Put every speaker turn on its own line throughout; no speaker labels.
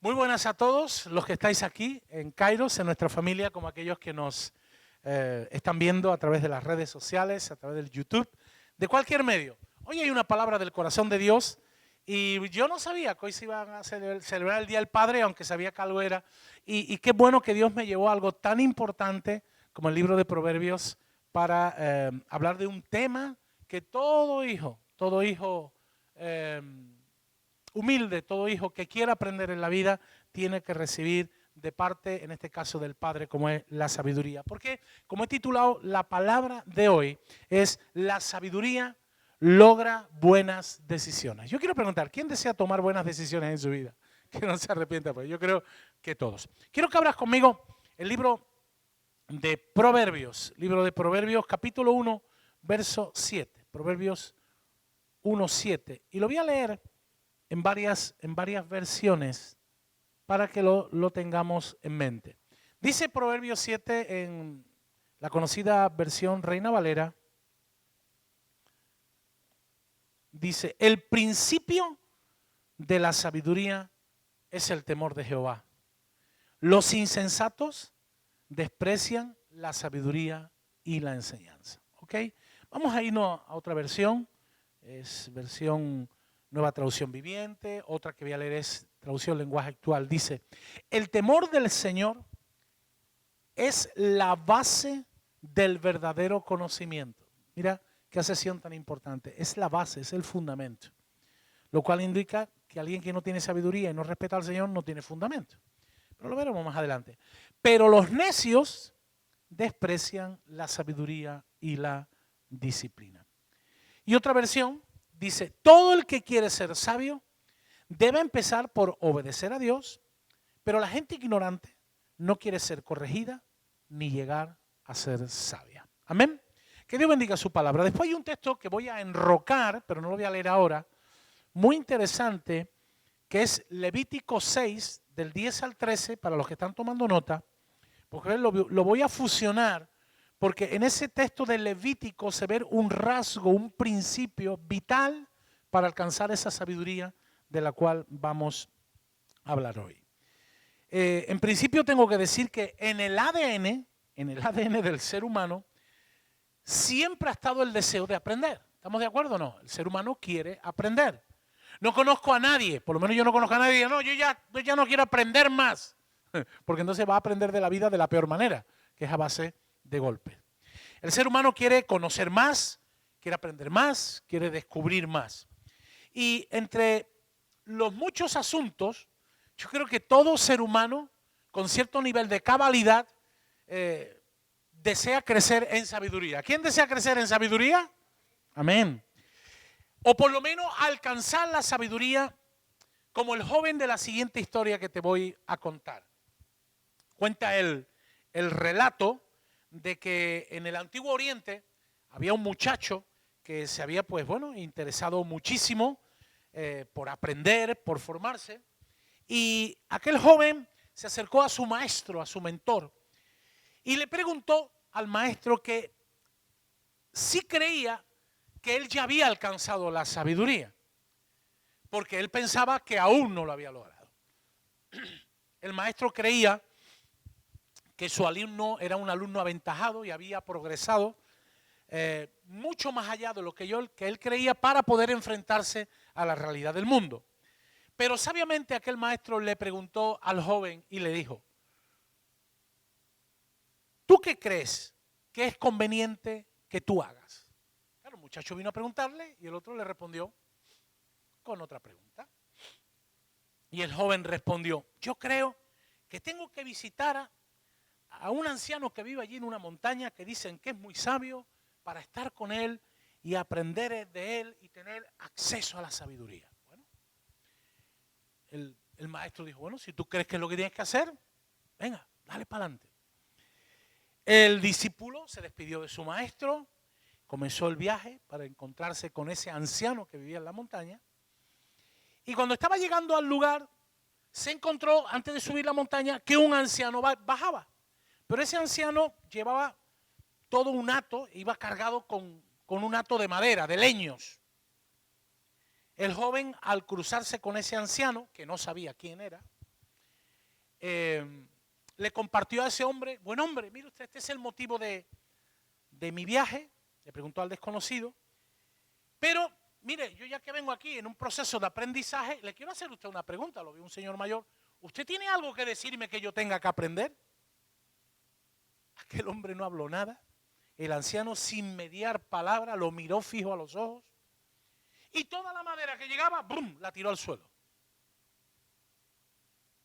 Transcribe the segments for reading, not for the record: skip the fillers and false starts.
Muy buenas a todos los que estáis aquí en Kairos, en nuestra familia, como aquellos que nos están viendo a través de las redes sociales, a través del YouTube, de cualquier medio. Hoy hay una palabra del corazón de Dios y yo no sabía que hoy se iban a celebrar el Día del Padre, aunque sabía que algo era. Y qué bueno que Dios me llevó a algo tan importante como el libro de Proverbios para hablar de un tema que todo hijo humilde, todo hijo que quiera aprender en la vida tiene que recibir de parte, en este caso del Padre, como es la sabiduría. Porque, como he titulado, la palabra de hoy es la sabiduría logra buenas decisiones. Yo quiero preguntar, ¿quién desea tomar buenas decisiones en su vida? Que no se arrepienta, pues yo creo que todos. Quiero que abras conmigo el libro de Proverbios, capítulo 1, verso 7. Proverbios 1, 7. Y lo voy a leer en varias versiones para que lo tengamos en mente. Dice Proverbios 7 en la conocida versión Reina Valera, dice: el principio de la sabiduría es el temor de Jehová. Los insensatos desprecian la sabiduría y la enseñanza. ¿Ok? Vamos a irnos a otra versión, es versión Nueva Traducción Viviente. Otra que voy a leer es traducción lenguaje actual. Dice: el temor del Señor es la base del verdadero conocimiento. Mira qué asesión tan importante. Es la base, es el fundamento. Lo cual indica que alguien que no tiene sabiduría y no respeta al Señor no tiene fundamento. Pero lo veremos más adelante. Pero los necios desprecian la sabiduría y la disciplina. Y otra versión dice: todo el que quiere ser sabio debe empezar por obedecer a Dios, pero la gente ignorante no quiere ser corregida ni llegar a ser sabia. Amén. Que Dios bendiga su palabra. Después hay un texto que voy a enrocar, pero no lo voy a leer ahora, muy interesante, que es Levítico 6, del 10 al 13, para los que están tomando nota, porque lo voy a fusionar, porque en ese texto de Levítico se ve un rasgo, un principio vital para alcanzar esa sabiduría de la cual vamos a hablar hoy. En principio tengo que decir que en el ADN del ser humano, siempre ha estado el deseo de aprender. ¿Estamos de acuerdo o no? El ser humano quiere aprender. No conozco a nadie, por lo menos yo no conozco a nadie, no, yo ya no quiero aprender más, porque entonces va a aprender de la vida de la peor manera, que es a base de golpes. El ser humano quiere conocer más, quiere aprender más, quiere descubrir más. Y entre los muchos asuntos, yo creo que todo ser humano con cierto nivel de cabalidad desea crecer en sabiduría. ¿Quién desea crecer en sabiduría? Amén. O por lo menos alcanzar la sabiduría, como el joven de la siguiente historia que te voy a contar. Cuenta el relato de que en el Antiguo Oriente había un muchacho que se había, interesado muchísimo por aprender, por formarse. Y aquel joven se acercó a su maestro, a su mentor, y le preguntó al maestro que sí creía que él ya había alcanzado la sabiduría, porque él pensaba que aún no lo había logrado. El maestro creía que su alumno era un alumno aventajado y había progresado mucho más allá de lo que él creía para poder enfrentarse a la realidad del mundo. Pero sabiamente aquel maestro le preguntó al joven y le dijo: ¿tú qué crees que es conveniente que tú hagas? Claro, el muchacho vino a preguntarle y el otro le respondió con otra pregunta. Y el joven respondió: yo creo que tengo que visitar a un anciano que vive allí en una montaña, que dicen que es muy sabio, para estar con él y aprender de él y tener acceso a la sabiduría. Bueno, el maestro dijo: bueno, si tú crees que es lo que tienes que hacer, venga, dale para adelante. El discípulo se despidió de su maestro, comenzó el viaje para encontrarse con ese anciano que vivía en la montaña. Y cuando estaba llegando al lugar, se encontró, antes de subir la montaña, que un anciano bajaba. Pero ese anciano llevaba todo un hato, iba cargado con un hato de madera, de leños. El joven, al cruzarse con ese anciano, que no sabía quién era, le compartió a ese hombre, buen hombre, mire usted, este es el motivo de mi viaje, le preguntó al desconocido, pero mire, yo ya que vengo aquí en un proceso de aprendizaje, le quiero hacer a usted una pregunta, lo vio un señor mayor, ¿usted tiene algo que decirme que yo tenga que aprender? Aquel hombre no habló nada, el anciano sin mediar palabra lo miró fijo a los ojos y toda la madera que llegaba, ¡brum!, la tiró al suelo.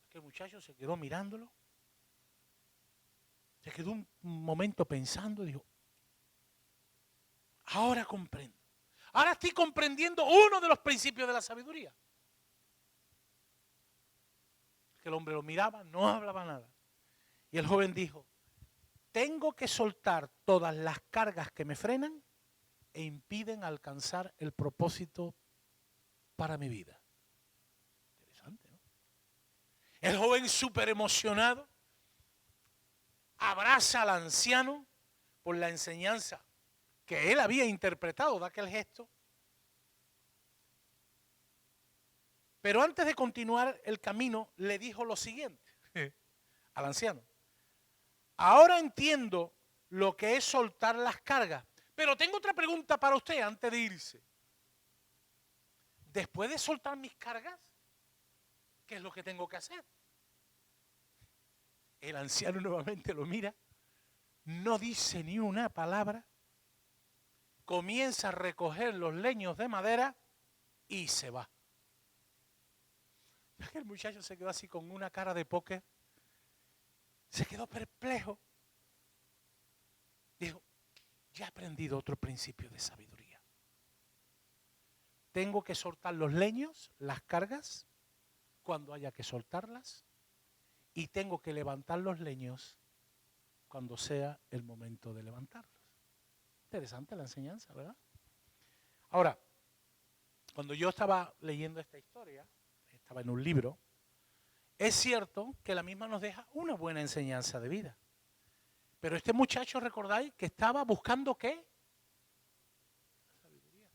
Aquel muchacho se quedó mirándolo, se quedó un momento pensando y dijo, ahora comprendo. Ahora estoy comprendiendo uno de los principios de la sabiduría. Que el hombre lo miraba, no hablaba nada. Y el joven dijo, tengo que soltar todas las cargas que me frenan e impiden alcanzar el propósito para mi vida. Interesante, ¿no? El joven súper emocionado abraza al anciano por la enseñanza que él había interpretado de aquel gesto. Pero antes de continuar el camino, le dijo lo siguiente al anciano. Ahora entiendo lo que es soltar las cargas, pero tengo otra pregunta para usted antes de irse. Después de soltar mis cargas, ¿qué es lo que tengo que hacer? El anciano nuevamente lo mira, no dice ni una palabra, comienza a recoger los leños de madera y se va. El muchacho se quedó así con una cara de póker, se quedó perplejo. Dijo, ya he aprendido otro principio de sabiduría. Tengo que soltar los leños, las cargas, cuando haya que soltarlas, y tengo que levantar los leños cuando sea el momento de levantarlos. Interesante la enseñanza, ¿verdad? Ahora, cuando yo estaba leyendo esta historia, estaba en un libro, es cierto que la misma nos deja una buena enseñanza de vida. Pero este muchacho, ¿recordáis? Que estaba buscando ¿qué? La sabiduría.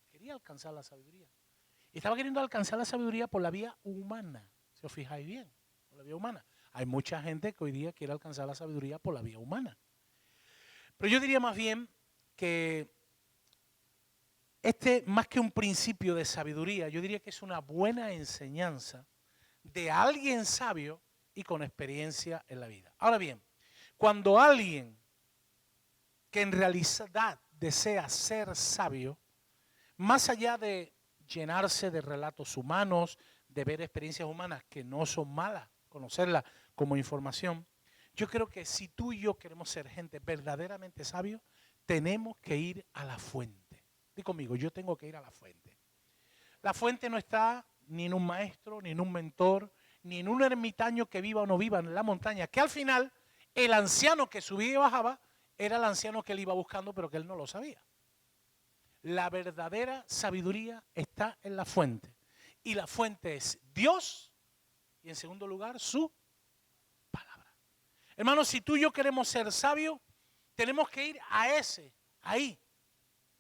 Quería alcanzar la sabiduría. Y estaba queriendo alcanzar la sabiduría por la vía humana. Si os fijáis bien, por la vía humana. Hay mucha gente que hoy día quiere alcanzar la sabiduría por la vía humana. Pero yo diría más bien que más que un principio de sabiduría, yo diría que es una buena enseñanza de alguien sabio y con experiencia en la vida. Ahora bien, cuando alguien que en realidad desea ser sabio, más allá de llenarse de relatos humanos, de ver experiencias humanas que no son malas, conocerlas como información, yo creo que si tú y yo queremos ser gente verdaderamente sabio, tenemos que ir a la fuente. Dí conmigo, yo tengo que ir a la fuente. La fuente no está ni en un maestro, ni en un mentor, ni en un ermitaño que viva o no viva en la montaña, que al final el anciano que subía y bajaba era el anciano que él iba buscando, pero que él no lo sabía. La verdadera sabiduría está en la fuente. Y la fuente es Dios y en segundo lugar su palabra. Hermanos, si tú y yo queremos ser sabios, tenemos que ir ahí,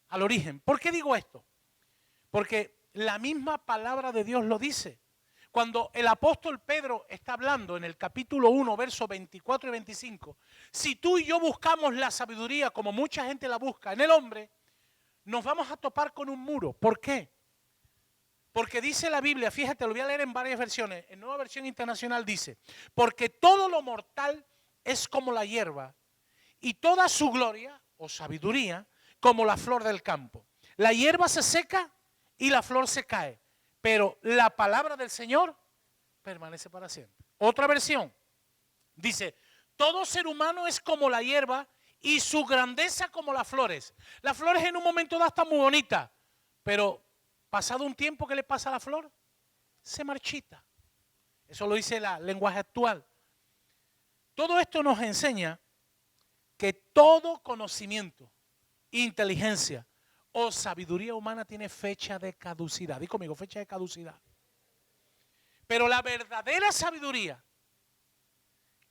al origen. ¿Por qué digo esto? Porque la misma palabra de Dios lo dice. Cuando el apóstol Pedro está hablando en el capítulo 1, versos 24 y 25, si tú y yo buscamos la sabiduría como mucha gente la busca en el hombre, nos vamos a topar con un muro. ¿Por qué? Porque dice la Biblia, fíjate, lo voy a leer en varias versiones, en Nueva Versión Internacional dice, porque todo lo mortal es como la hierba y toda su gloria o sabiduría como la flor del campo. La hierba se seca y la flor se cae, pero la palabra del Señor permanece para siempre. Otra versión dice, todo ser humano es como la hierba y su grandeza como las flores. Las flores en un momento dado están muy bonitas, pero pasado un tiempo, ¿qué le pasa a la flor? Se marchita. Eso lo dice el lenguaje actual. Todo esto nos enseña que todo conocimiento, inteligencia o sabiduría humana tiene fecha de caducidad. Dí conmigo, fecha de caducidad. Pero la verdadera sabiduría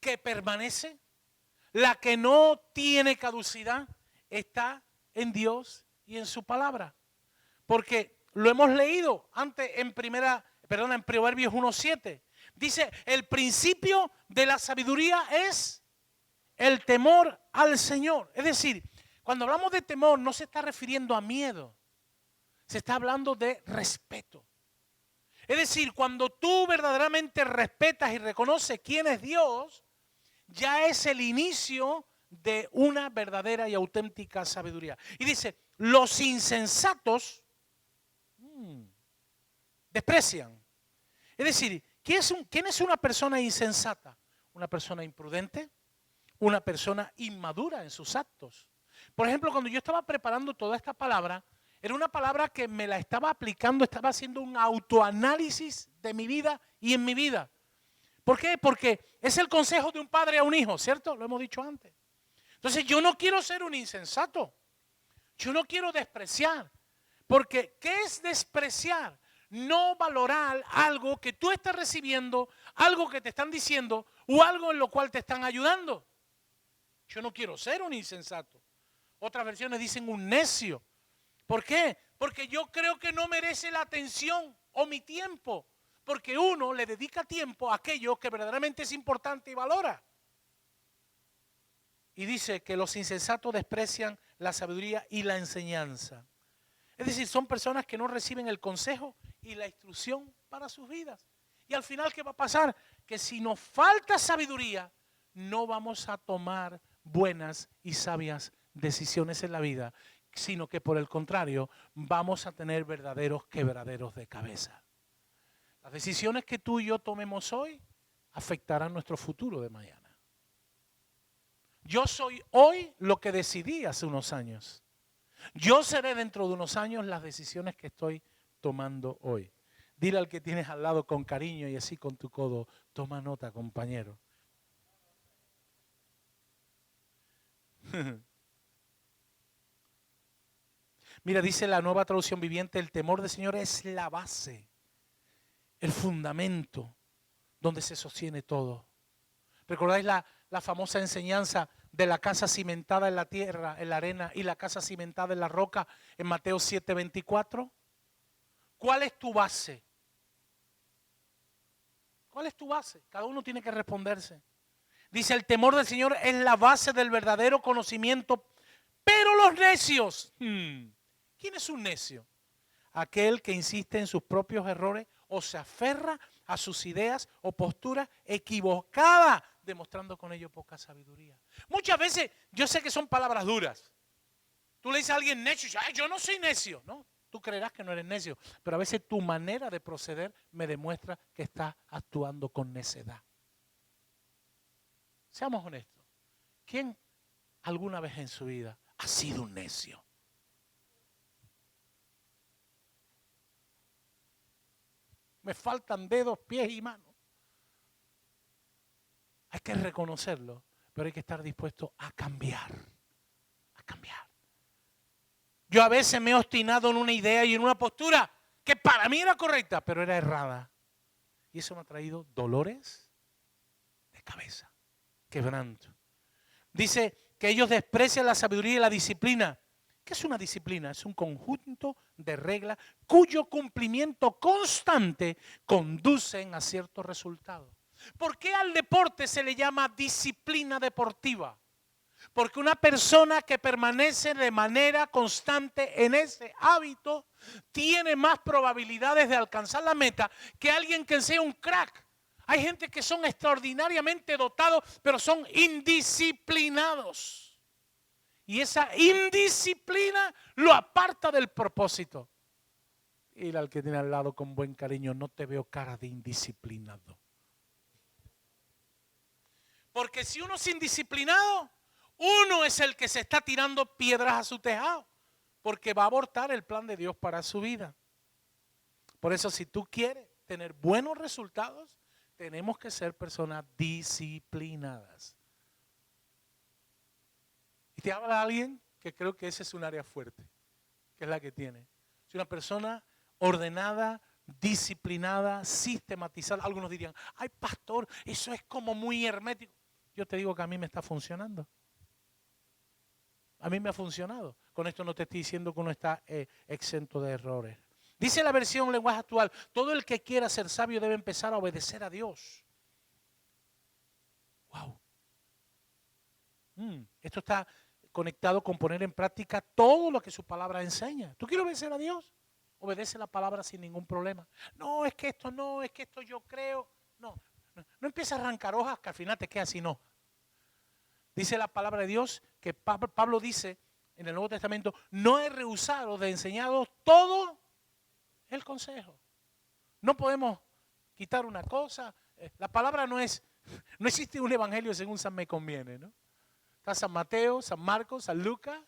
que permanece, la que no tiene caducidad, está en Dios y en su palabra. Porque lo hemos leído antes en Proverbios 1:7. Dice, el principio de la sabiduría es el temor al Señor. Es decir, cuando hablamos de temor no se está refiriendo a miedo, se está hablando de respeto. Es decir, cuando tú verdaderamente respetas y reconoces quién es Dios, ya es el inicio de una verdadera y auténtica sabiduría. Y dice, los insensatos desprecian. Es decir, ¿quién es una persona insensata? Una persona imprudente, una persona inmadura en sus actos. Por ejemplo, cuando yo estaba preparando toda esta palabra, era una palabra que me la estaba aplicando, estaba haciendo un autoanálisis de mi vida y en mi vida. ¿Por qué? Porque es el consejo de un padre a un hijo, ¿cierto? Lo hemos dicho antes. Entonces yo no quiero ser un insensato. Yo no quiero despreciar. Porque ¿qué es despreciar? No valorar algo que tú estás recibiendo, algo que te están diciendo o algo en lo cual te están ayudando. Yo no quiero ser un insensato. Otras versiones dicen un necio. ¿Por qué? Porque yo creo que no merece la atención o mi tiempo. Porque uno le dedica tiempo a aquello que verdaderamente es importante y valora. Y dice que los insensatos desprecian la sabiduría y la enseñanza. Es decir, son personas que no reciben el consejo y la instrucción para sus vidas. Y al final, ¿qué va a pasar? Que si nos falta sabiduría, no vamos a tomar buenas y sabias decisiones en la vida, sino que por el contrario, vamos a tener verdaderos quebraderos de cabeza. Las decisiones que tú y yo tomemos hoy afectarán nuestro futuro de mañana. Yo soy hoy lo que decidí hace unos años. Yo seré dentro de unos años las decisiones que estoy tomando hoy. Dile al que tienes al lado con cariño y así con tu codo, toma nota, compañero. Mira, dice la Nueva Traducción Viviente, el temor del Señor es la base, el fundamento donde se sostiene todo. ¿Recordáis la famosa enseñanza de la casa cimentada en la tierra, en la arena, y la casa cimentada en la roca en Mateo 7:24? ¿Cuál es tu base? ¿Cuál es tu base? Cada uno tiene que responderse. Dice, el temor del Señor es la base del verdadero conocimiento, pero los necios. ¿Quién es un necio? Aquel que insiste en sus propios errores o se aferra a sus ideas o posturas equivocadas, demostrando con ello poca sabiduría. Muchas veces, yo sé que son palabras duras. Tú le dices a alguien necio, ay, yo no soy necio. No, tú creerás que no eres necio, pero a veces tu manera de proceder me demuestra que estás actuando con necedad. Seamos honestos. ¿Quién alguna vez en su vida ha sido un necio? Me faltan dedos, pies y manos. Hay que reconocerlo, pero hay que estar dispuesto a cambiar. A cambiar. Yo a veces me he obstinado en una idea y en una postura que para mí era correcta, pero era errada. Y eso me ha traído dolores de cabeza, quebranto. Dice que ellos desprecian la sabiduría y la disciplina. ¿Qué es una disciplina? Es un conjunto de reglas cuyo cumplimiento constante conducen a ciertos resultados. ¿Por qué al deporte se le llama disciplina deportiva? Porque una persona que permanece de manera constante en ese hábito tiene más probabilidades de alcanzar la meta que alguien que sea un crack. Hay gente que son extraordinariamente dotados, pero son indisciplinados. Y esa indisciplina lo aparta del propósito. Y al que tiene al lado con buen cariño, no te veo cara de indisciplinado. Porque si uno es indisciplinado, uno es el que se está tirando piedras a su tejado. Porque va a abortar el plan de Dios para su vida. Por eso, si tú quieres tener buenos resultados, tenemos que ser personas disciplinadas. Y te habla alguien que creo que ese es un área fuerte, que es la que tiene. Es una persona ordenada, disciplinada, sistematizada. Algunos dirían, ay pastor, eso es como muy hermético. Yo te digo que a mí me está funcionando. A mí me ha funcionado. Con esto no te estoy diciendo que uno está exento de errores. Dice la versión lenguaje actual, todo el que quiera ser sabio debe empezar a obedecer a Dios. Wow. Esto está conectado con poner en práctica todo lo que su palabra enseña. ¿Tú quieres obedecer a Dios? Obedece la palabra sin ningún problema. No, es que esto no, es que esto yo creo. No empieces a arrancar hojas que al final te queda así, no. Dice la palabra de Dios que Pablo dice en el Nuevo Testamento, no he rehusado de enseñaros todo el consejo. No podemos quitar una cosa. La palabra no existe un evangelio según San me conviene, ¿no? Está San Mateo, San Marcos, San Lucas,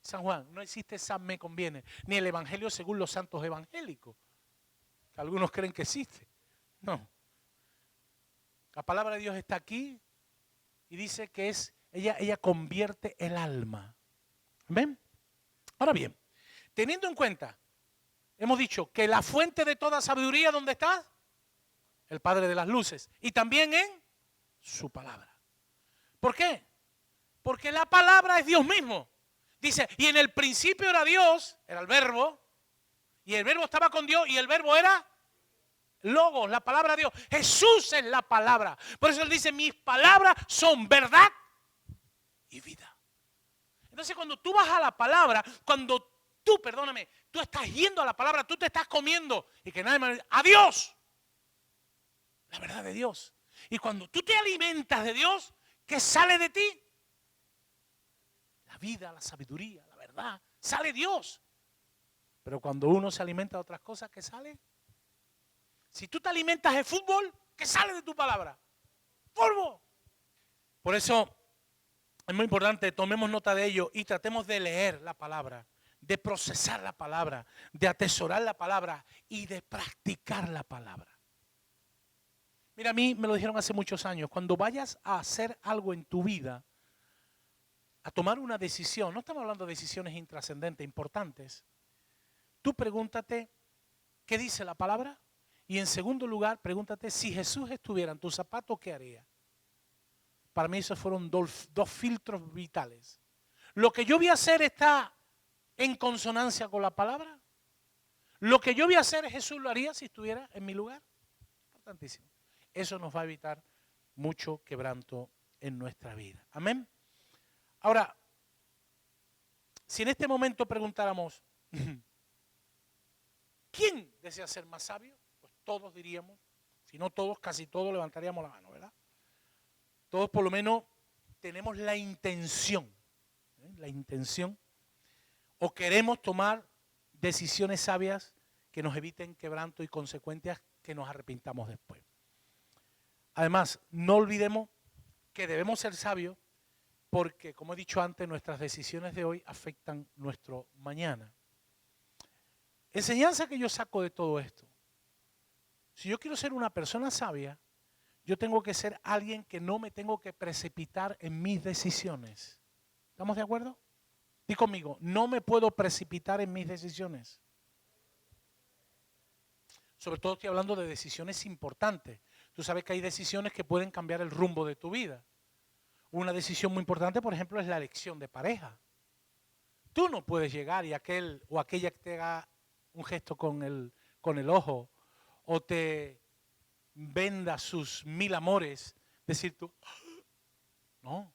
San Juan. No existe San me conviene, ni el evangelio según los santos evangélicos, que algunos creen que existe. No. La palabra de Dios está aquí y dice que ella convierte el alma. ¿Ven? Ahora bien, teniendo en cuenta, hemos dicho que la fuente de toda sabiduría, ¿dónde está? El Padre de las luces. Y también en su palabra. ¿Por qué? Porque la palabra es Dios mismo. Dice, y en el principio era Dios, era el verbo, y el verbo estaba con Dios, y el verbo era Logos, la palabra de Dios. Jesús es la palabra. Por eso él dice, mis palabras son verdad y vida. Entonces cuando tú vas a la palabra, cuando tú estás yendo a la palabra, tú te estás comiendo, y que nadie me dice, a Dios, la verdad de Dios. Y cuando tú te alimentas de Dios, ¿qué sale de ti? La vida, la sabiduría, la verdad, sale Dios. Pero cuando uno se alimenta de otras cosas, ¿qué sale? Si tú te alimentas de fútbol, ¿qué sale de tu palabra? Polvo. Por eso es muy importante, tomemos nota de ello y tratemos de leer la palabra, de procesar la palabra, de atesorar la palabra y de practicar la palabra. Mira, a mí me lo dijeron hace muchos años, cuando vayas a hacer algo en tu vida, a tomar una decisión, no estamos hablando de decisiones intrascendentes, importantes, tú pregúntate, ¿qué dice la palabra? Y en segundo lugar, pregúntate, si Jesús estuviera en tus zapatos, ¿qué haría? Para mí esos fueron dos filtros vitales. ¿Lo que yo voy a hacer está en consonancia con la palabra? ¿Lo que yo voy a hacer Jesús lo haría si estuviera en mi lugar? Importantísimo. Eso nos va a evitar mucho quebranto en nuestra vida. Amén. Ahora, si en este momento preguntáramos, ¿quién desea ser más sabio? Pues todos diríamos, si no todos, casi todos levantaríamos la mano, ¿verdad? Todos por lo menos tenemos la intención, o queremos tomar decisiones sabias que nos eviten quebranto y consecuencias que nos arrepintamos después. Además, no olvidemos que debemos ser sabios porque, como he dicho antes, nuestras decisiones de hoy afectan nuestro mañana. Enseñanza que yo saco de todo esto. Si yo quiero ser una persona sabia, yo tengo que ser alguien que no me tengo que precipitar en mis decisiones. ¿Estamos de acuerdo? Di conmigo, no me puedo precipitar en mis decisiones. Sobre todo estoy hablando de decisiones importantes. Tú sabes que hay decisiones que pueden cambiar el rumbo de tu vida. Una decisión muy importante, por ejemplo, es la elección de pareja. Tú no puedes llegar y aquel o aquella que te haga un gesto con el ojo o te venda sus 1000 amores, decir tú, no,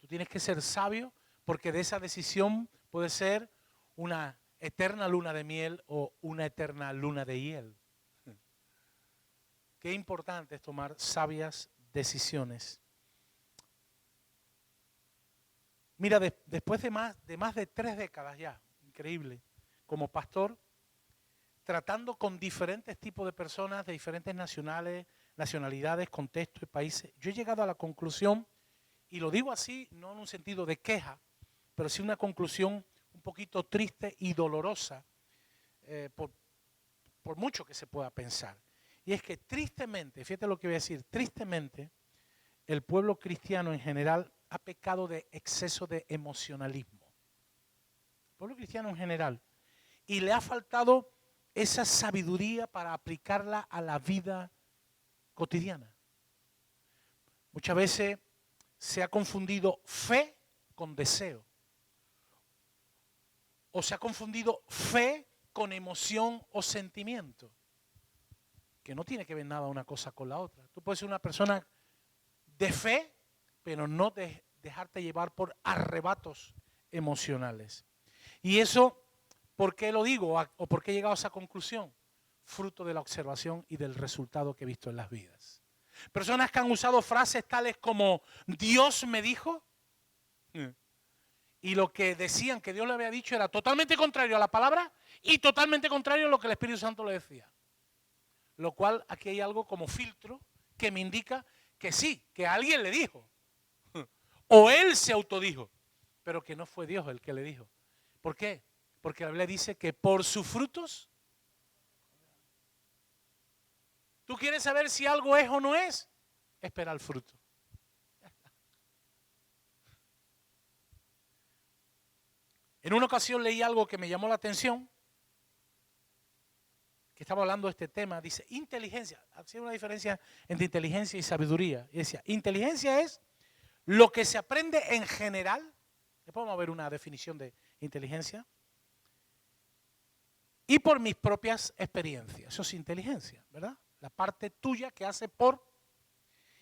tú tienes que ser sabio porque de esa decisión puede ser una eterna luna de miel o una eterna luna de hiel. Qué importante es tomar sabias decisiones. Mira, después de más de 3 décadas ya, increíble, como pastor, tratando con diferentes tipos de personas de diferentes nacionalidades, contextos y países, yo he llegado a la conclusión, y lo digo así, no en un sentido de queja, pero sí una conclusión un poquito triste y dolorosa, por mucho que se pueda pensar. Y es que tristemente, fíjate lo que voy a decir, tristemente, el pueblo cristiano en general ha pecado de exceso de emocionalismo. El pueblo cristiano en general. Y le ha faltado esa sabiduría para aplicarla a la vida cotidiana. Muchas veces se ha confundido fe con deseo. O se ha confundido fe con emoción o sentimiento. Que no tiene que ver nada una cosa con la otra. Tú puedes ser una persona de fe, pero no dejarte llevar por arrebatos emocionales. Y eso, ¿por qué lo digo? ¿O por qué he llegado a esa conclusión? Fruto de la observación y del resultado que he visto en las vidas. Personas que han usado frases tales como Dios me dijo, y lo que decían que Dios le había dicho era totalmente contrario a la palabra y totalmente contrario a lo que el Espíritu Santo le decía. Lo cual aquí hay algo como filtro que me indica que sí, que alguien le dijo. O él se autodijo, pero que no fue Dios el que le dijo. ¿Por qué? Porque la Biblia dice que por sus frutos. ¿Tú quieres saber si algo es o no es? Espera el fruto. En una ocasión leí algo que me llamó la atención, que estaba hablando de este tema. Dice, inteligencia. Hacía una diferencia entre inteligencia y sabiduría. Y decía, inteligencia es lo que se aprende en general. Después vamos a ver una definición de inteligencia. Y por mis propias experiencias. Eso es inteligencia, ¿verdad? La parte tuya que hace por.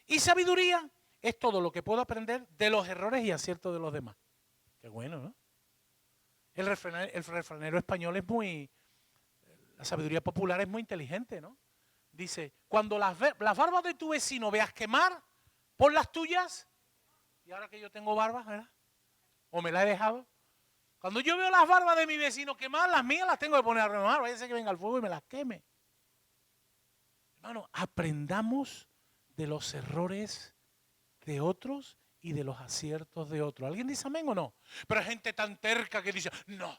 Y sabiduría es todo lo que puedo aprender de los errores y aciertos de los demás. Qué bueno, ¿no? El refranero español es muy, la sabiduría popular es muy inteligente, ¿no? Dice, cuando las barbas de tu vecino veas quemar, pon las tuyas, y ahora que yo tengo barbas, ¿verdad? O me la he dejado. Cuando yo veo las barbas de mi vecino quemar, las mías las tengo que poner a remojar, vaya a ser que venga el fuego y me las queme. Hermano, aprendamos de los errores de otros y de los aciertos de otros. ¿Alguien dice amén o no? Pero hay gente tan terca que dice, no,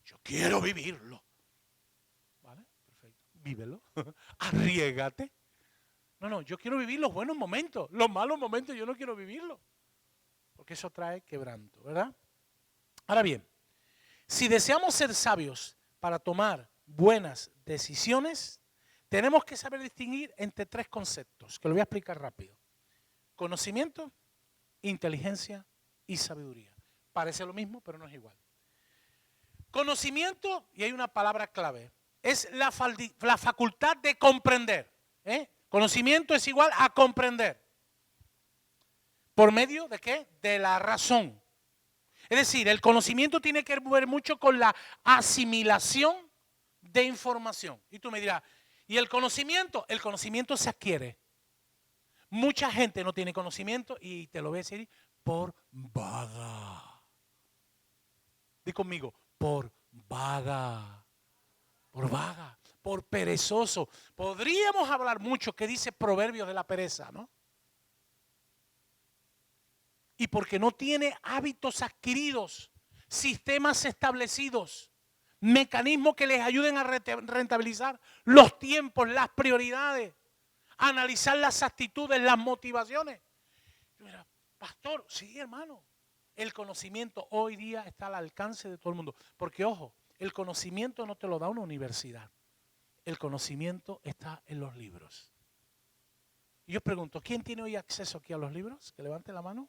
yo quiero vivirlo. ¿Vale? Perfecto. Vívelo. Arriégate. No, yo quiero vivir los buenos momentos. Los malos momentos yo no quiero vivirlos. Porque eso trae quebranto, ¿verdad? Ahora bien, si deseamos ser sabios para tomar buenas decisiones, tenemos que saber distinguir entre tres conceptos, que lo voy a explicar rápido. Conocimiento, inteligencia y sabiduría. Parece lo mismo, pero no es igual. Conocimiento, y hay una palabra clave, es la facultad de comprender. Conocimiento es igual a comprender. ¿Por medio de qué? De la razón. Es decir, el conocimiento tiene que ver mucho con la asimilación de información. Y tú me dirás, ¿y el conocimiento? El conocimiento se adquiere. Mucha gente no tiene conocimiento y te lo voy a decir por vaga. Di conmigo, por vaga. Por vaga, por perezoso. Podríamos hablar mucho que dice Proverbios de la pereza, ¿no? Y porque no tiene hábitos adquiridos, sistemas establecidos, mecanismos que les ayuden a rentabilizar los tiempos, las prioridades, analizar las actitudes, las motivaciones. Mira, pastor, sí, hermano, el conocimiento hoy día está al alcance de todo el mundo. Porque, ojo, el conocimiento no te lo da una universidad. El conocimiento está en los libros. Y yo pregunto, ¿quién tiene hoy acceso aquí a los libros? Que levante la mano.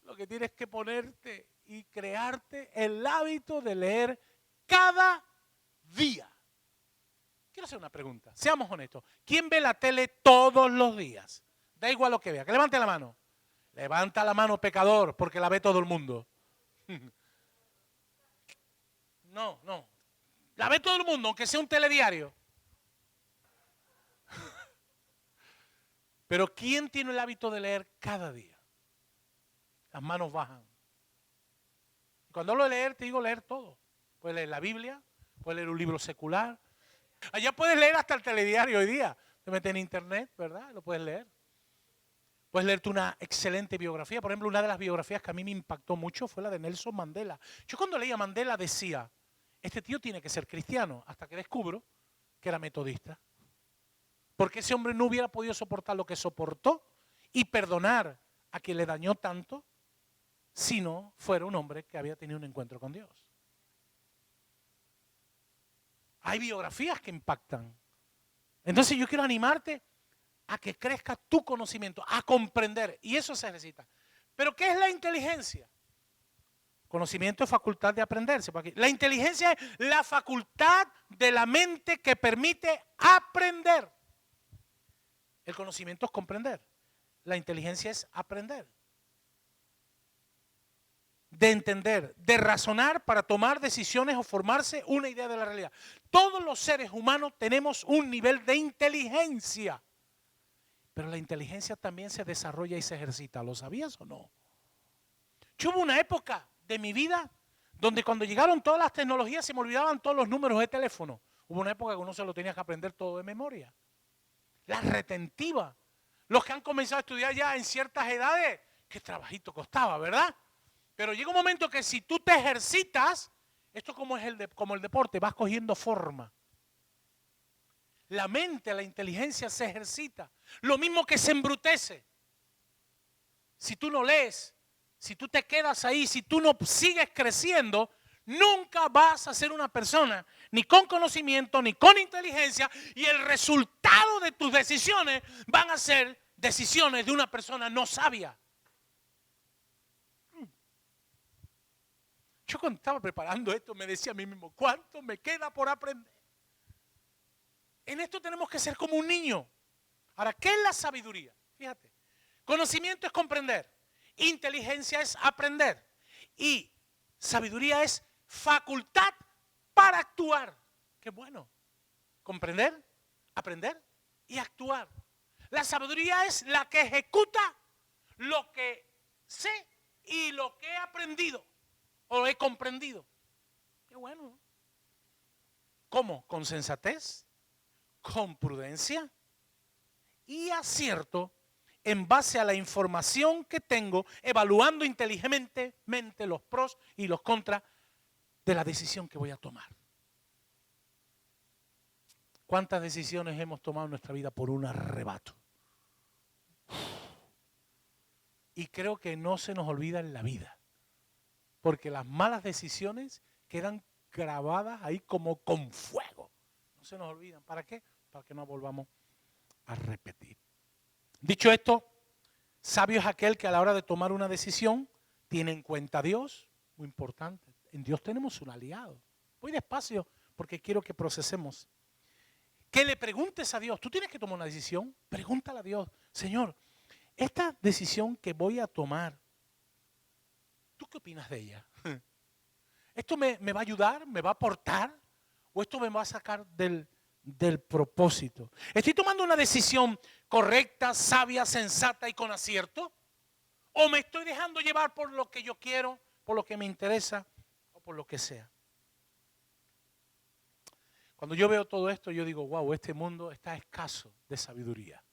Lo que tienes que ponerte y crearte el hábito de leer cada día. Quiero hacer una pregunta, seamos honestos. ¿Quién ve la tele todos los días? Da igual lo que vea, que levante la mano. Levanta la mano, pecador, porque la ve todo el mundo. No. La ve todo el mundo, aunque sea un telediario. Pero ¿quién tiene el hábito de leer cada día? Las manos bajan. Cuando hablo de leer, te digo leer todo. Puedes leer la Biblia, puedes leer un libro secular. Allá puedes leer hasta el telediario hoy día. Te metes en internet, ¿verdad? Lo puedes leer. Puedes leerte una excelente biografía. Por ejemplo, una de las biografías que a mí me impactó mucho fue la de Nelson Mandela. Yo cuando leía a Mandela decía, este tío tiene que ser cristiano, hasta que descubro que era metodista. Porque ese hombre no hubiera podido soportar lo que soportó y perdonar a quien le dañó tanto si no fuera un hombre que había tenido un encuentro con Dios. Hay biografías que impactan. Entonces yo quiero animarte a que crezca tu conocimiento, a comprender. Y eso se necesita. ¿Pero qué es la inteligencia? Conocimiento es facultad de aprenderse. La inteligencia es la facultad de la mente que permite aprender. El conocimiento es comprender. La inteligencia es aprender. De entender, de razonar para tomar decisiones o formarse una idea de la realidad. Todos los seres humanos tenemos un nivel de inteligencia. Pero la inteligencia también se desarrolla y se ejercita. ¿Lo sabías o no? Yo hubo una época de mi vida donde cuando llegaron todas las tecnologías se me olvidaban todos los números de teléfono. Hubo una época que uno se lo tenía que aprender todo de memoria. La retentiva. Los que han comenzado a estudiar ya en ciertas edades, qué trabajito costaba, ¿verdad? Pero llega un momento que si tú te ejercitas, esto como el deporte, vas cogiendo forma. La mente, la inteligencia se ejercita. Lo mismo que se embrutece. Si tú no lees, si tú te quedas ahí, si tú no sigues creciendo, nunca vas a ser una persona ni con conocimiento ni con inteligencia, y el resultado de tus decisiones van a ser decisiones de una persona no sabia. Yo cuando estaba preparando esto me decía a mí mismo, ¿cuánto me queda por aprender? En esto tenemos que ser como un niño. Ahora, ¿qué es la sabiduría? Fíjate, conocimiento es comprender, inteligencia es aprender y sabiduría es facultad para actuar. Qué bueno. Comprender, aprender y actuar. La sabiduría es la que ejecuta lo que sé y lo que he aprendido o he comprendido. Qué bueno. ¿Cómo? Con sensatez, con prudencia y acierto en base a la información que tengo, evaluando inteligentemente los pros y los contras de la decisión que voy a tomar. ¿Cuántas decisiones hemos tomado en nuestra vida por un arrebato? Y creo que no se nos olvida en la vida, porque las malas decisiones quedan grabadas ahí como con fuego. No se nos olvidan. ¿Para qué? Para que no volvamos a repetir. Dicho esto, sabio es aquel que a la hora de tomar una decisión tiene en cuenta a Dios, muy importante. En Dios tenemos un aliado. Voy despacio porque quiero que procesemos. Que le preguntes a Dios. Tú tienes que tomar una decisión. Pregúntale a Dios. Señor, esta decisión que voy a tomar, ¿tú qué opinas de ella? ¿Esto me va a ayudar? ¿Me va a aportar? ¿O esto me va a sacar del propósito? ¿Estoy tomando una decisión correcta, sabia, sensata y con acierto? ¿O me estoy dejando llevar por lo que yo quiero, por lo que me interesa o por lo que sea? Cuando yo veo todo esto, yo digo, wow, este mundo está escaso de sabiduría.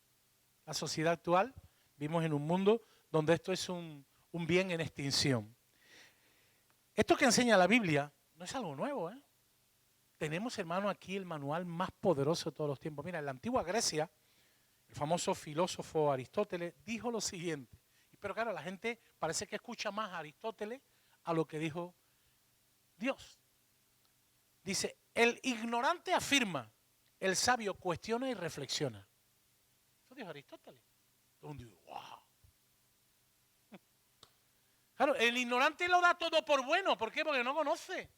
La sociedad actual, vivimos en un mundo donde esto es un bien en extinción. Esto que enseña la Biblia no es algo nuevo, ¿eh? Tenemos, hermano, aquí el manual más poderoso de todos los tiempos. Mira, en la antigua Grecia, el famoso filósofo Aristóteles dijo lo siguiente. Pero claro, la gente parece que escucha más a Aristóteles a lo que dijo Dios. Dice, el ignorante afirma, el sabio cuestiona y reflexiona. Eso dijo Aristóteles. Todo el mundo dice, wow. Claro, el ignorante lo da todo por bueno. ¿Por qué? Porque no conoce.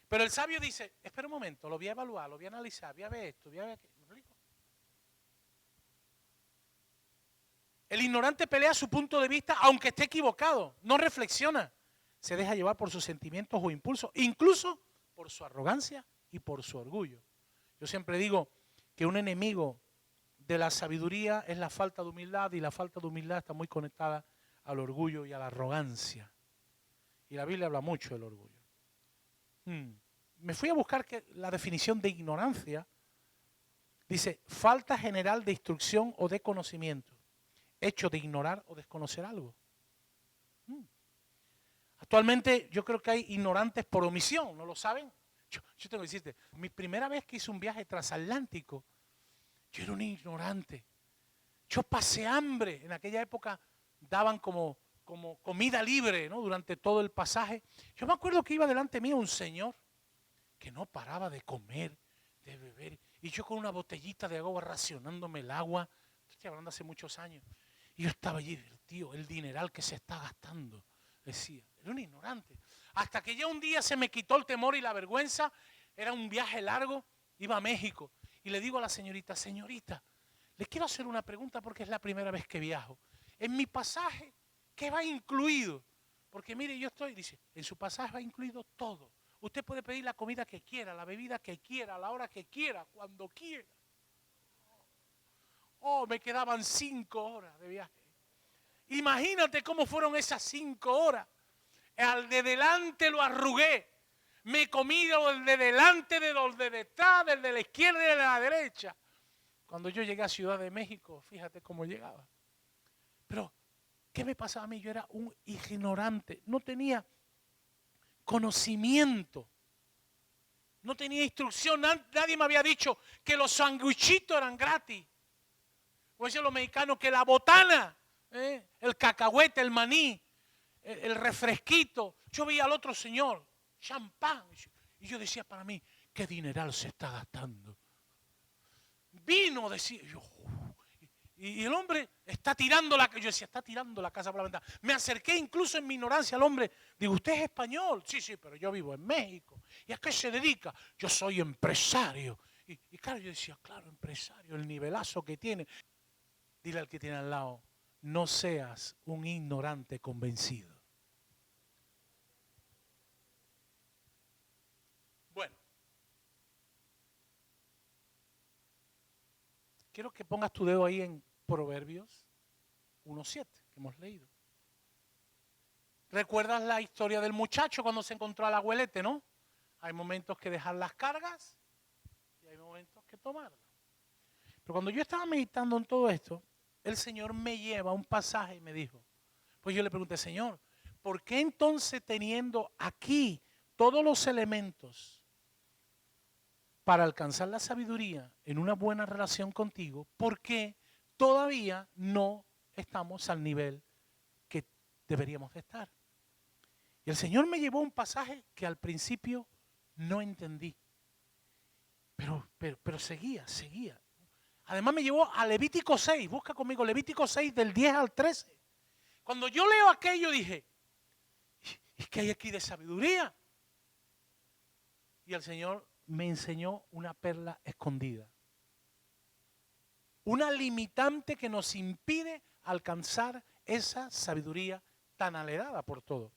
Pero el sabio dice, espera un momento, lo voy a evaluar, lo voy a analizar, voy a ver esto, voy a ver aquello. ¿Me explico? El ignorante pelea su punto de vista aunque esté equivocado, no reflexiona, se deja llevar por sus sentimientos o impulsos, incluso por su arrogancia y por su orgullo. Yo siempre digo que un enemigo de la sabiduría es la falta de humildad, y la falta de humildad está muy conectada al orgullo y a la arrogancia. Y la Biblia habla mucho del orgullo. Me fui a buscar la definición de ignorancia. Dice, falta general de instrucción o de conocimiento, hecho de ignorar o desconocer algo. Actualmente yo creo que hay ignorantes por omisión, ¿no lo saben? Yo tengo que decirte, mi primera vez que hice un viaje transatlántico, yo era un ignorante. Yo pasé hambre. En aquella época daban como comida libre, ¿no? Durante todo el pasaje. Yo me acuerdo que iba delante mío un señor que no paraba de comer, de beber, y yo con una botellita de agua racionándome el agua. Estoy hablando hace muchos años. Y yo estaba allí, tío, el dineral que se está gastando. Decía, era un ignorante. Hasta que ya un día se me quitó el temor y la vergüenza. Era un viaje largo, iba a México. Y le digo a la señorita, señorita, le quiero hacer una pregunta porque es la primera vez que viajo. En mi pasaje, ¿qué va incluido? Porque mire, dice, en su pasaje va incluido todo. Usted puede pedir la comida que quiera, la bebida que quiera, a la hora que quiera, cuando quiera. Oh, me quedaban 5 horas de viaje. Imagínate cómo fueron esas 5 horas. Al de delante lo arrugué. Me comí el de delante, de los de detrás, del de la izquierda y de la derecha. Cuando yo llegué a Ciudad de México, fíjate cómo llegaba. Pero, ¿qué me pasaba a mí? Yo era un ignorante. No tenía conocimiento. No tenía instrucción. Nadie me había dicho que los sandwichitos eran gratis. Como dicen los mexicanos, que la botana, el cacahuete, el maní, el refresquito. Yo veía al otro señor, champán. Y yo decía para mí, ¿qué dineral se está gastando? Vino, decía yo. Y el hombre está tirando yo decía, está tirando la casa por la ventana. Me acerqué incluso en mi ignorancia al hombre. Digo, ¿usted es español? Sí, pero yo vivo en México. ¿Y a qué se dedica? Yo soy empresario. Y claro, yo decía, claro, empresario, el nivelazo que tiene. Dile al que tiene al lado, no seas un ignorante convencido. Bueno, quiero que pongas tu dedo ahí en Proverbios 1:7, que hemos leído. ¿Recuerdas la historia del muchacho cuando se encontró al abuelete, no? Hay momentos que dejar las cargas y hay momentos que tomarlas. Pero cuando yo estaba meditando en todo esto, el Señor me lleva a un pasaje y me dijo, pues yo le pregunté, Señor, ¿por qué entonces teniendo aquí todos los elementos para alcanzar la sabiduría en una buena relación contigo, por qué todavía no estamos al nivel que deberíamos de estar? Y el Señor me llevó a un pasaje que al principio no entendí, pero seguía. Además me llevó a Levítico 6, busca conmigo Levítico 6 del 10 al 13. Cuando yo leo aquello dije, ¿y qué hay aquí de sabiduría? Y el Señor me enseñó una perla escondida. Una limitante que nos impide alcanzar esa sabiduría tan anhelada por todo.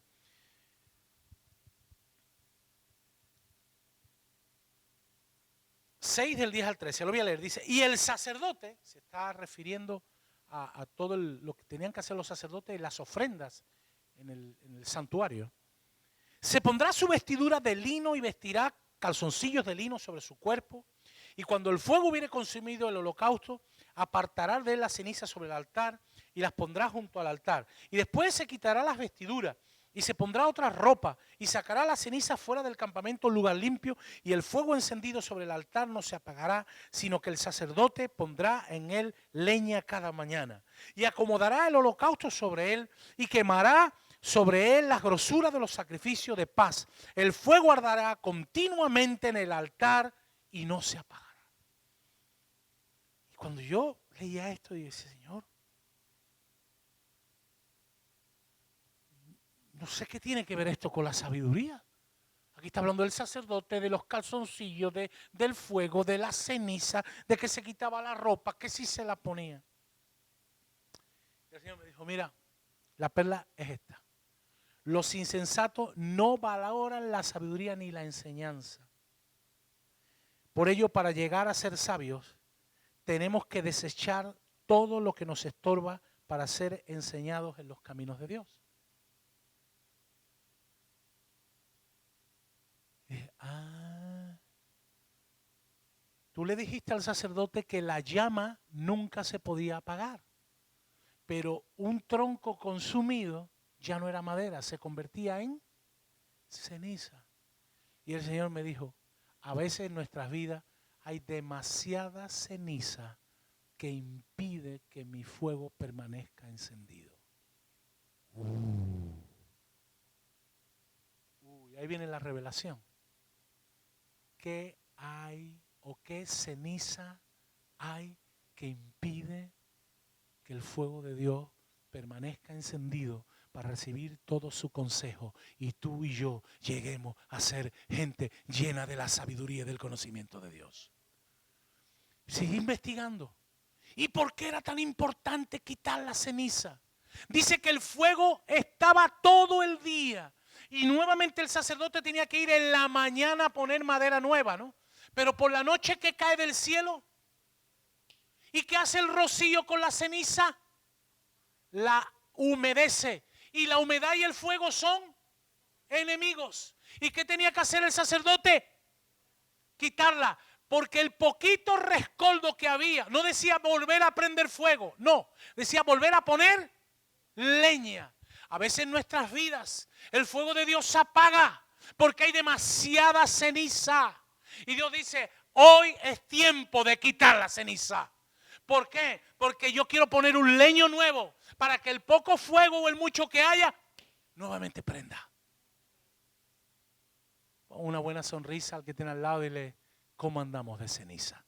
...6 del 10 al 13, lo voy a leer, dice, y el sacerdote, se está refiriendo a todo lo que tenían que hacer los sacerdotes en las ofrendas en el santuario. Se pondrá su vestidura de lino y vestirá calzoncillos de lino sobre su cuerpo. Y cuando el fuego hubiere consumido el holocausto, apartará de él las cenizas sobre el altar y las pondrá junto al altar. Y después se quitará las vestiduras y se pondrá otra ropa y sacará las cenizas fuera del campamento en lugar limpio, y el fuego encendido sobre el altar no se apagará, sino que el sacerdote pondrá en él leña cada mañana y acomodará el holocausto sobre él y quemará sobre él las grosuras de los sacrificios de paz. El fuego arderá continuamente en el altar y no se apagará. Y cuando yo leía esto, dije, Señor, no sé qué tiene que ver esto con la sabiduría. Aquí está hablando del sacerdote, de los calzoncillos, del fuego, de la ceniza, de que se quitaba la ropa, que si se la ponía. Y el Señor me dijo, mira, la perla es esta. Los insensatos no valoran la sabiduría ni la enseñanza. Por ello, para llegar a ser sabios, tenemos que desechar todo lo que nos estorba para ser enseñados en los caminos de Dios. Y dije, tú le dijiste al sacerdote que la llama nunca se podía apagar, pero un tronco consumido ya no era madera, se convertía en ceniza. Y el Señor me dijo, a veces en nuestras vidas hay demasiada ceniza que impide que mi fuego permanezca encendido. Ahí viene la revelación. ¿Qué hay o qué ceniza hay que impide que el fuego de Dios permanezca encendido para recibir todo su consejo y tú y yo lleguemos a ser gente llena de la sabiduría y del conocimiento de Dios. Sigue investigando. ¿Y por qué era tan importante quitar la ceniza? Dice que el fuego estaba todo el día y nuevamente el sacerdote tenía que ir en la mañana a poner madera nueva, ¿no? Pero por la noche, ¿qué cae del cielo? ¿Y qué hace el rocío con la ceniza? La humedece. Y la humedad y el fuego son enemigos. ¿Y qué tenía que hacer el sacerdote? Quitarla. Porque el poquito rescoldo que había, no decía volver a prender fuego, no, decía volver a poner leña. A veces en nuestras vidas el fuego de Dios se apaga porque hay demasiada ceniza. Y Dios dice, hoy es tiempo de quitar la ceniza. ¿Por qué? Porque yo quiero poner un leño nuevo para que el poco fuego o el mucho que haya nuevamente prenda. Pon una buena sonrisa al que tiene al lado y dile, ¿cómo andamos de ceniza?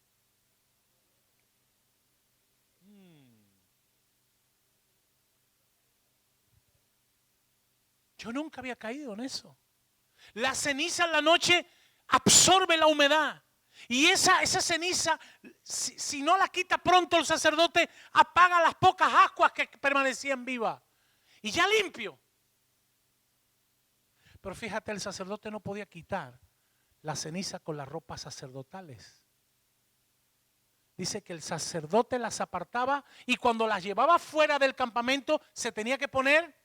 Yo nunca había caído en eso. La ceniza en la noche absorbe la humedad. Y esa ceniza, si no la quita pronto el sacerdote, apaga las pocas ascuas que permanecían vivas. Y ya limpio. Pero fíjate, el sacerdote no podía quitar la ceniza con las ropas sacerdotales. Dice que el sacerdote las apartaba y cuando las llevaba fuera del campamento se tenía que poner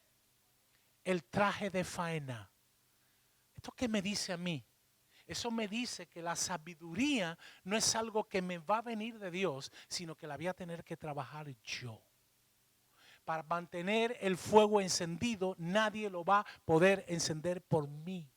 el traje de faena. ¿Esto qué me dice a mí? Eso me dice que la sabiduría no es algo que me va a venir de Dios, sino que la voy a tener que trabajar yo. Para mantener el fuego encendido, nadie lo va a poder encender por mí.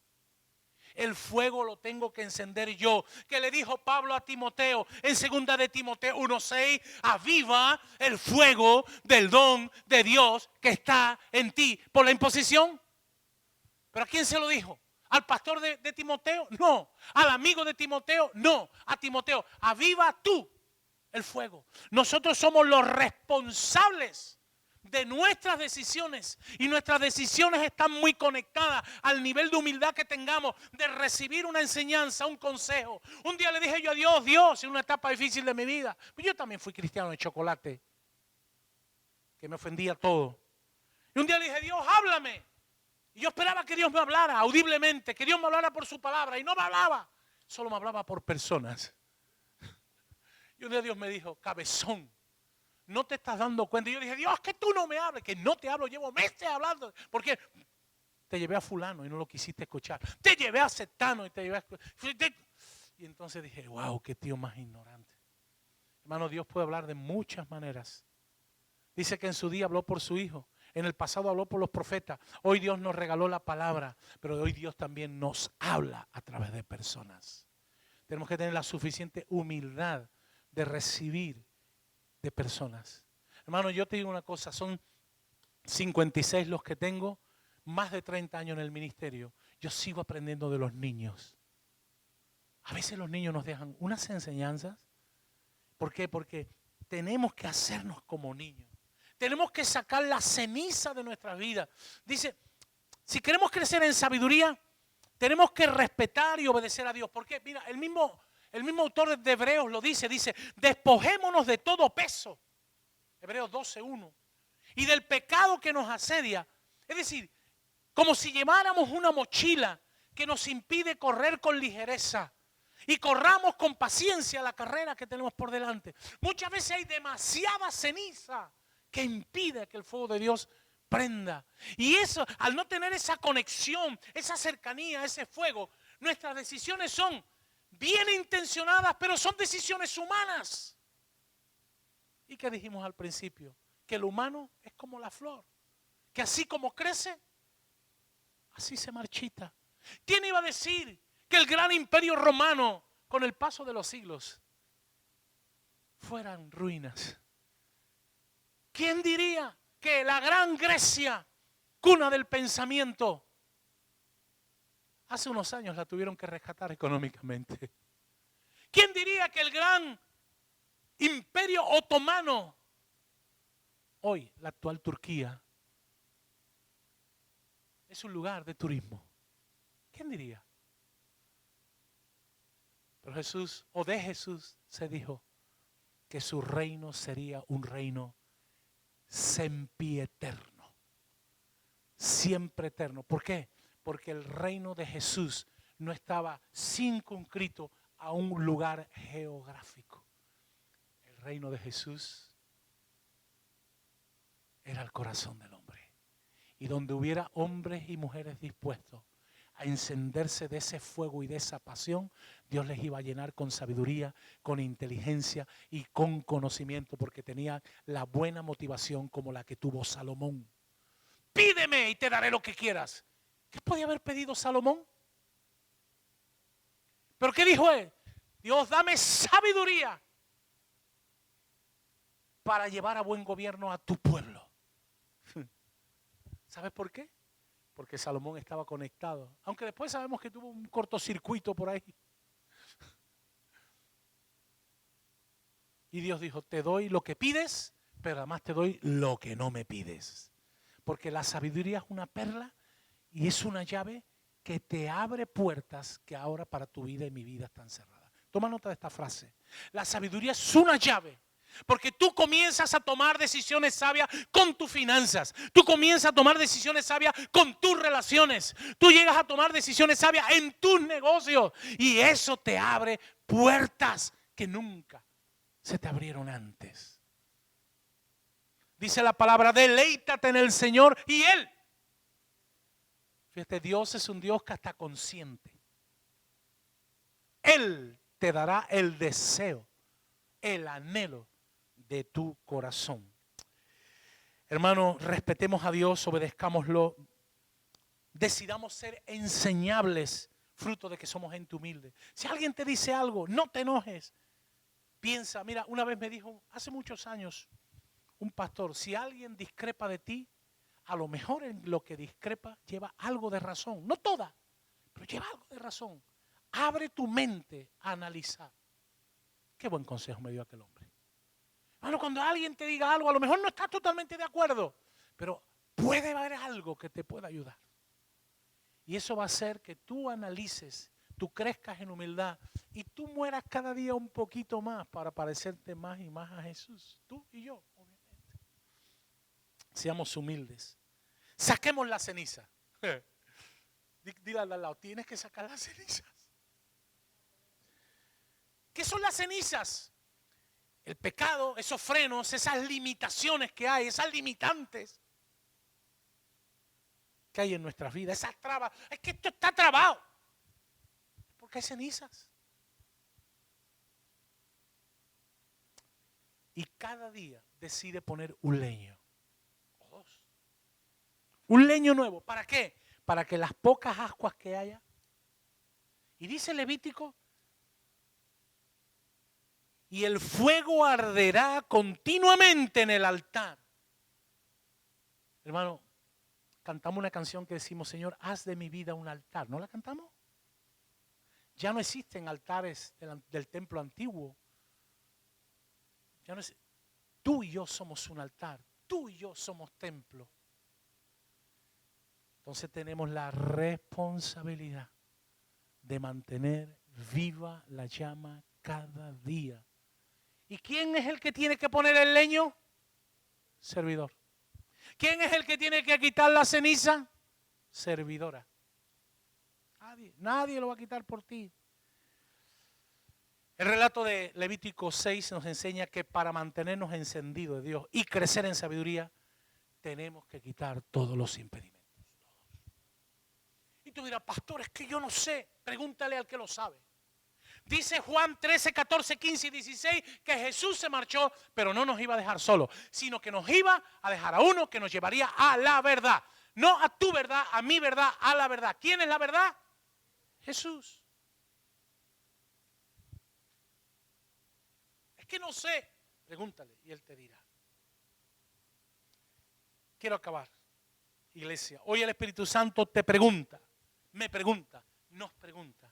El fuego lo tengo que encender yo. Que le dijo Pablo a Timoteo en 2 de Timoteo 1:6, aviva el fuego del don de Dios que está en ti. ¿Por la imposición? ¿Pero a quién se lo dijo? ¿Al pastor de Timoteo? No. ¿Al amigo de Timoteo? No. A Timoteo, aviva tú el fuego. Nosotros somos los responsables de nuestras decisiones y nuestras decisiones están muy conectadas al nivel de humildad que tengamos de recibir una enseñanza, un consejo. Un día le dije yo a Dios, en una etapa difícil de mi vida, yo también fui cristiano de chocolate, que me ofendía todo. Y un día le dije, Dios, háblame. Y yo esperaba que Dios me hablara audiblemente, que Dios me hablara por su palabra y no me hablaba, solo me hablaba por personas. Y un día Dios me dijo, cabezón, no te estás dando cuenta. Y yo dije, Dios, que tú no me hables, que no te hablo, llevo meses hablando. Porque te llevé a fulano y no lo quisiste escuchar. Te llevé a Cetano y te llevé a... Y entonces dije, wow, qué tío más ignorante. Hermano, Dios puede hablar de muchas maneras. Dice que en su día habló por su Hijo. En el pasado habló por los profetas. Hoy Dios nos regaló la palabra, pero hoy Dios también nos habla a través de personas. Tenemos que tener la suficiente humildad de recibir de personas. Hermano, yo te digo una cosa, son 56 los que tengo, más de 30 años en el ministerio. Yo sigo aprendiendo de los niños. A veces los niños nos dejan unas enseñanzas. ¿Por qué? Porque tenemos que hacernos como niños. Tenemos que sacar la ceniza de nuestras vidas. Dice, si queremos crecer en sabiduría, tenemos que respetar y obedecer a Dios. Porque, mira, el mismo autor de Hebreos lo dice, despojémonos de todo peso. Hebreos 12:1. Y del pecado que nos asedia. Es decir, como si lleváramos una mochila que nos impide correr con ligereza. Y corramos con paciencia la carrera que tenemos por delante. Muchas veces hay demasiada ceniza que impide que el fuego de Dios prenda. Y eso, al no tener esa conexión, esa cercanía, ese fuego, nuestras decisiones son bien intencionadas, pero son decisiones humanas. ¿Y qué dijimos al principio? Que el humano es como la flor, que así como crece, así se marchita. ¿Quién iba a decir que el gran imperio romano, con el paso de los siglos, fueran ruinas? ¿Quién diría que la gran Grecia, cuna del pensamiento, hace unos años la tuvieron que rescatar económicamente? ¿Quién diría que el gran imperio otomano, hoy la actual Turquía, es un lugar de turismo. ¿Quién diría? Pero Jesús, o de Jesús, se dijo que su reino sería un reino sempieterno, siempre eterno. ¿Por qué? Porque el reino de Jesús no estaba circunscrito a un lugar geográfico. El reino de Jesús era el corazón del hombre. Y donde hubiera hombres y mujeres dispuestos a encenderse de ese fuego y de esa pasión, Dios les iba a llenar con sabiduría, con inteligencia y con conocimiento, porque tenía la buena motivación como la que tuvo Salomón. Pídeme y te daré lo que quieras. ¿Qué podía haber pedido Salomón? ¿Pero qué dijo él? Dios, dame sabiduría para llevar a buen gobierno a tu pueblo. ¿Sabes por qué? Porque Salomón estaba conectado. Aunque después sabemos que tuvo un cortocircuito por ahí. Y Dios dijo, te doy lo que pides, pero además te doy lo que no me pides. Porque la sabiduría es una perla y es una llave que te abre puertas que ahora para tu vida y mi vida están cerradas. Toma nota de esta frase. La sabiduría es una llave. Porque tú comienzas a tomar decisiones sabias con tus finanzas. Tú comienzas a tomar decisiones sabias con tus relaciones. Tú llegas a tomar decisiones sabias en tus negocios. Y eso te abre puertas que nunca se te abrieron antes. Dice la palabra, deleítate en el Señor y Él. Fíjate, Dios es un Dios que está consciente. Él te dará el deseo, el anhelo de tu corazón. Hermano, respetemos a Dios, obedezcámoslo. Decidamos ser enseñables, fruto de que somos gente humilde. Si alguien te dice algo, no te enojes. Piensa, mira, una vez me dijo, hace muchos años, un pastor, si alguien discrepa de ti, a lo mejor en lo que discrepa lleva algo de razón. No toda, pero lleva algo de razón. Abre tu mente a analizar. Qué buen consejo me dio aquel hombre. Bueno, cuando alguien te diga algo, a lo mejor no estás totalmente de acuerdo, pero puede haber algo que te pueda ayudar. Y eso va a hacer que tú analices, tú crezcas en humildad y tú mueras cada día un poquito más para parecerte más y más a Jesús. Tú y yo, obviamente. Seamos humildes. Saquemos la ceniza. Dile al lado, tienes que sacar las cenizas. ¿Qué son las cenizas? El pecado, esos frenos, esas limitaciones que hay, esas limitantes que hay en nuestras vidas, esas trabas. Es que esto está trabado. Porque hay cenizas. Y cada día decide poner un leño. O dos. Un leño nuevo. ¿Para qué? Para que las pocas ascuas que haya. Y dice Levítico, y el fuego arderá continuamente en el altar. Hermano, cantamos una canción que decimos, Señor, haz de mi vida un altar. ¿No la cantamos? Ya no existen altares del templo antiguo. Ya no es, tú y yo somos un altar. Tú y yo somos templo. Entonces tenemos la responsabilidad de mantener viva la llama cada día. ¿Y quién es el que tiene que poner el leño? Servidor. ¿Quién es el que tiene que quitar la ceniza? Servidora. Nadie lo va a quitar por ti. El relato de Levítico 6 nos enseña que para mantenernos encendidos de Dios y crecer en sabiduría, tenemos que quitar todos los impedimentos. Todos. Y tú dirás, pastor, es que yo no sé. Pregúntale al que lo sabe. Dice Juan 13, 14, 15 y 16 que Jesús se marchó, pero no nos iba a dejar solos, sino que nos iba a dejar a uno que nos llevaría a la verdad. No a tu verdad, a mi verdad, a la verdad. ¿Quién es la verdad? Jesús. Es que no sé. Pregúntale y él te dirá. Quiero acabar, iglesia. Hoy el Espíritu Santo te pregunta, me pregunta, nos pregunta.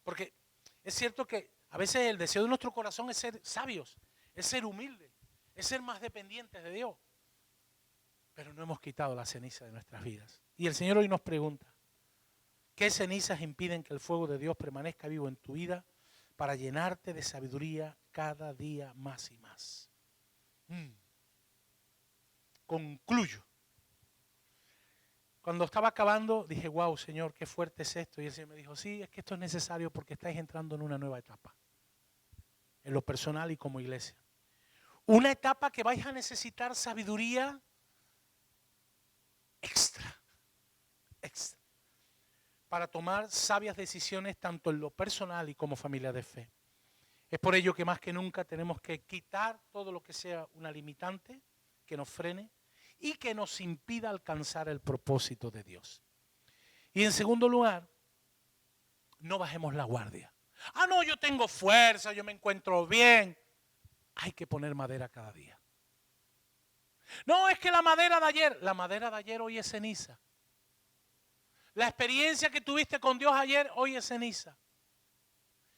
Porque es cierto que a veces el deseo de nuestro corazón es ser sabios, es ser humildes, es ser más dependientes de Dios. Pero no hemos quitado la ceniza de nuestras vidas. Y el Señor hoy nos pregunta, ¿qué cenizas impiden que el fuego de Dios permanezca vivo en tu vida para llenarte de sabiduría cada día más y más? Concluyo. Cuando estaba acabando dije, wow, Señor, qué fuerte es esto. Y el Señor me dijo, sí, es que esto es necesario porque estáis entrando en una nueva etapa. En lo personal y como iglesia. Una etapa que vais a necesitar sabiduría extra. Para tomar sabias decisiones tanto en lo personal y como familia de fe. Es por ello que más que nunca tenemos que quitar todo lo que sea una limitante que nos frene y que nos impida alcanzar el propósito de Dios. Y en segundo lugar, no bajemos la guardia. Ah, no, yo tengo fuerza, yo me encuentro bien. Hay que poner madera cada día. No, es que la madera de ayer hoy es ceniza. La experiencia que tuviste con Dios ayer, hoy es ceniza.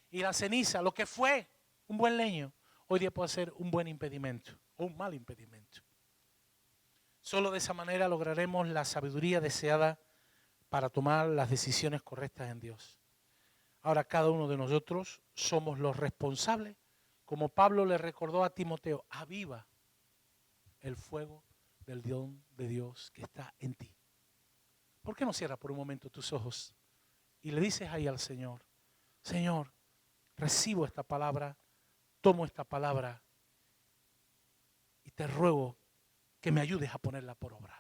Y la ceniza, lo que fue un buen leño, hoy día puede ser un buen impedimento o un mal impedimento. Solo de esa manera lograremos la sabiduría deseada para tomar las decisiones correctas en Dios. Ahora cada uno de nosotros somos los responsables, como Pablo le recordó a Timoteo, aviva el fuego del don de Dios que está en ti. ¿Por qué no cierras por un momento tus ojos y le dices ahí al Señor, Señor, recibo esta palabra, tomo esta palabra y te ruego que me ayudes a ponerla por obra?